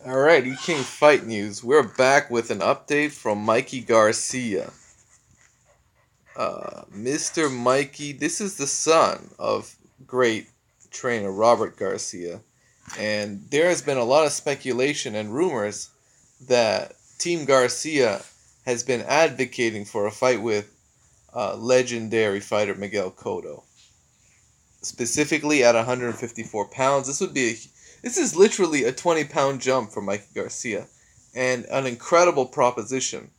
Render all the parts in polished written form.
Alright, King Fight News. We're back with an update from Mikey Garcia. Mr. Mikey, this is the son of great trainer Robert Garcia. And there has been a lot of speculation and rumors that Team Garcia has been advocating for a fight with legendary fighter Miguel Cotto. Specifically at 154 pounds. This is literally a 20-pound jump for Mikey Garcia, and an incredible proposition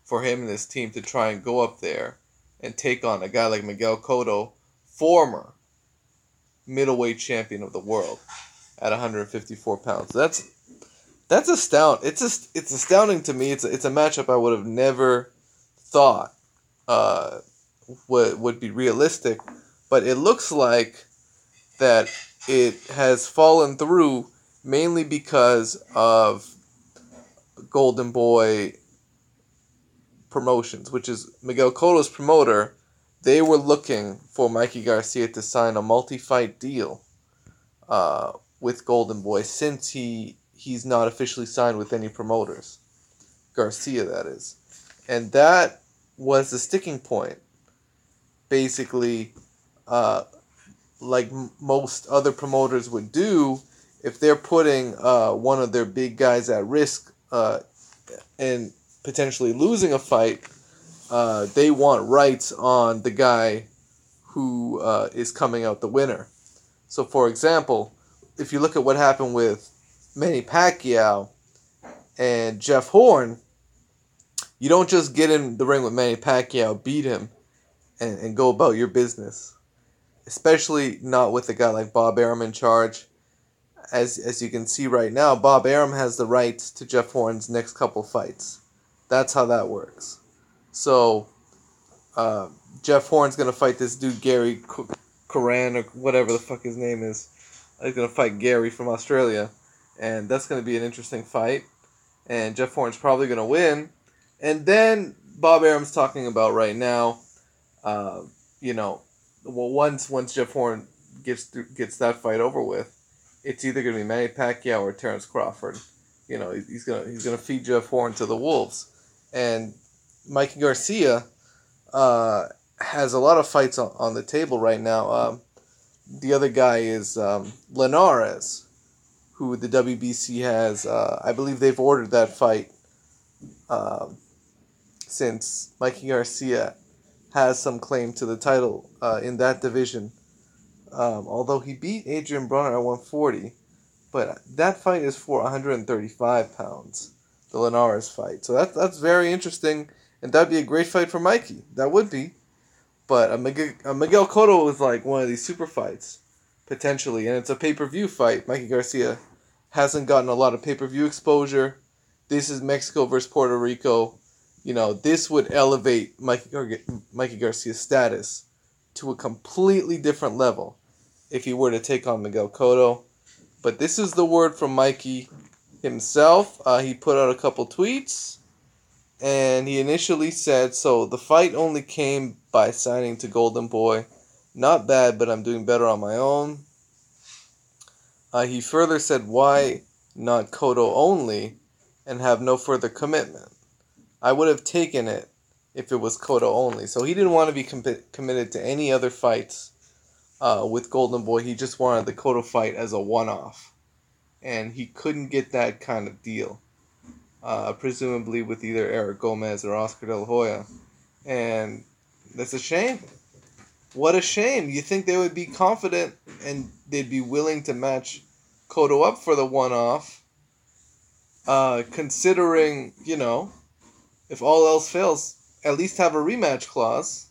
for him and his team to try and go up there and take on a guy like Miguel Cotto, former middleweight champion of the world at 154 pounds. That's astounding. It's astounding to me. It's a matchup I would have never thought would be realistic, but it looks like that it has fallen through mainly because of Golden Boy Promotions, which is Miguel Cotto's promoter. They were looking for Mikey Garcia to sign a multi-fight deal with Golden Boy, since he's not officially signed with any promoters. Garcia, that is. And that was the sticking point. Basically, like most other promoters would do, if they're putting one of their big guys at risk and potentially losing a fight, they want rights on the guy who is coming out the winner. So, for example, if you look at what happened with Manny Pacquiao and Jeff Horn, you don't just get in the ring with Manny Pacquiao, beat him, and go about your business. Especially not with a guy like Bob Arum in charge. As you can see right now, Bob Arum has the rights to Jeff Horn's next couple fights. That's how that works. So, Jeff Horn's going to fight this dude, Gary Coran, or whatever the fuck his name is. He's going to fight Gary from Australia. And that's going to be an interesting fight. And Jeff Horn's probably going to win. And then Bob Arum's talking about right now, once Jeff Horn gets that fight over with, it's either going to be Manny Pacquiao or Terrence Crawford. He's gonna feed Jeff Horn to the wolves. And Mikey Garcia has a lot of fights on the table right now. The other guy is Linares, who the WBC has. I believe they've ordered that fight since Mikey Garcia has some claim to the title in that division. Although he beat Adrian Bronner at 140, but that fight is for 135 pounds, the Linares fight. So that's very interesting, and that'd be a great fight for Mikey. That would be. But a Miguel Cotto is like one of these super fights, potentially, and it's a pay-per-view fight. Mikey Garcia hasn't gotten a lot of pay-per-view exposure. This is Mexico versus Puerto Rico. This would elevate Mikey Garcia's status to a completely different level if he were to take on Miguel Cotto. But this is the word from Mikey himself. He put out a couple tweets, and he initially said, so the fight only came by signing to Golden Boy. Not bad, but I'm doing better on my own. He further said, why not Cotto only and have no further commitment? I would have taken it if it was Cotto only. So he didn't want to be committed to any other fights with Golden Boy. He just wanted the Cotto fight as a one-off. And he couldn't get that kind of deal. Presumably with either Eric Gomez or Oscar De La Hoya. And that's a shame. What a shame. You think they would be confident and they'd be willing to match Cotto up for the one-off. Considering, if all else fails, at least have a rematch clause.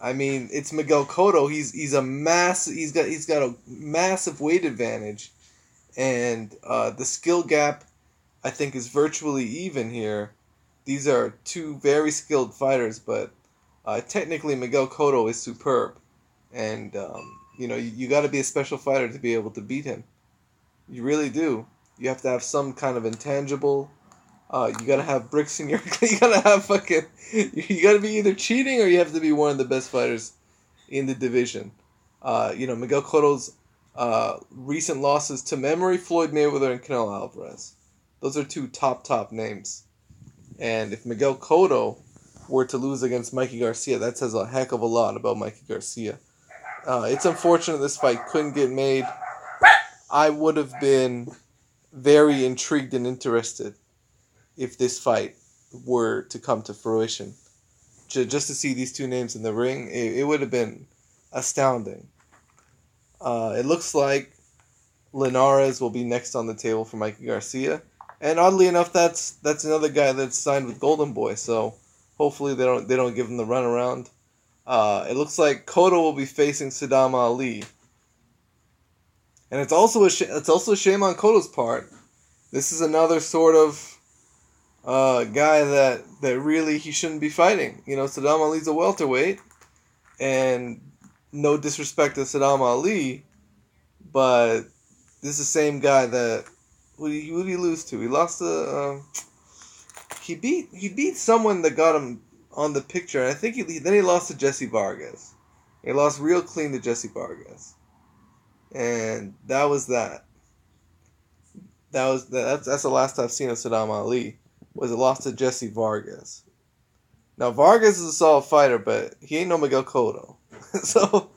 I mean, it's Miguel Cotto. He's got a massive weight advantage, and the skill gap, I think, is virtually even here. These are two very skilled fighters, but technically Miguel Cotto is superb, and you got to be a special fighter to be able to beat him. You really do. You have to have some kind of intangible. You gotta have bricks in your. You gotta have fucking. You gotta be either cheating or you have to be one of the best fighters in the division. Miguel Cotto's Recent losses to memory: Floyd Mayweather and Canelo Alvarez. Those are two top names. And if Miguel Cotto were to lose against Mikey Garcia, that says a heck of a lot about Mikey Garcia. It's unfortunate this fight couldn't get made. I would have been very intrigued and interested if this fight were to come to fruition. Just to see these two names in the ring, it would have been astounding. It looks like Linares will be next on the table for Mikey Garcia. And oddly enough, that's another guy that's signed with Golden Boy, so hopefully they don't give him the runaround. It looks like Cotto will be facing Saddam Ali, and it's also a shame on Cotto's part. This is another sort of guy that really he shouldn't be fighting. You know, Saddam Ali's a welterweight, and no disrespect to Saddam Ali, but this is the same guy that who did he lose to? He lost to he beat someone that got him on the picture. And I think then he lost to Jesse Vargas. He lost real clean to Jesse Vargas, and that was that. That's the last I've seen of Saddam Ali. Was it lost to Jesse Vargas? Now Vargas is a solid fighter, but he ain't no Miguel Cotto. So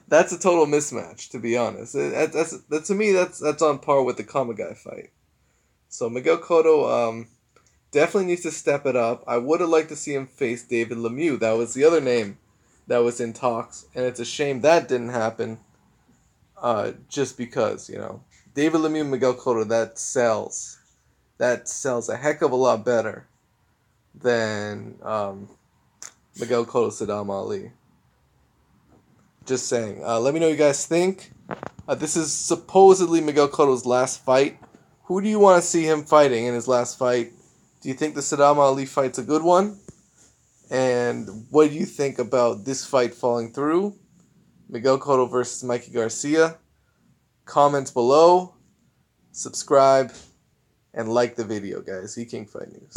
that's a total mismatch, to be honest. To me, that's on par with the Kamagai fight. So Miguel Cotto definitely needs to step it up. I would have liked to see him face David Lemieux. That was the other name that was in talks, and it's a shame that didn't happen. Just because, you know, David Lemieux and Miguel Cotto, that sells a heck of a lot better than Miguel Cotto Saddam Ali. Just saying. Let me know what you guys think. This is supposedly Miguel Cotto's last fight. Who do you want to see him fighting in his last fight? Do you think the Saddam Ali fight's a good one? And what do you think about this fight falling through? Miguel Cotto versus Mikey Garcia. Comments below. Subscribe. And like the video, guys. King Fight News.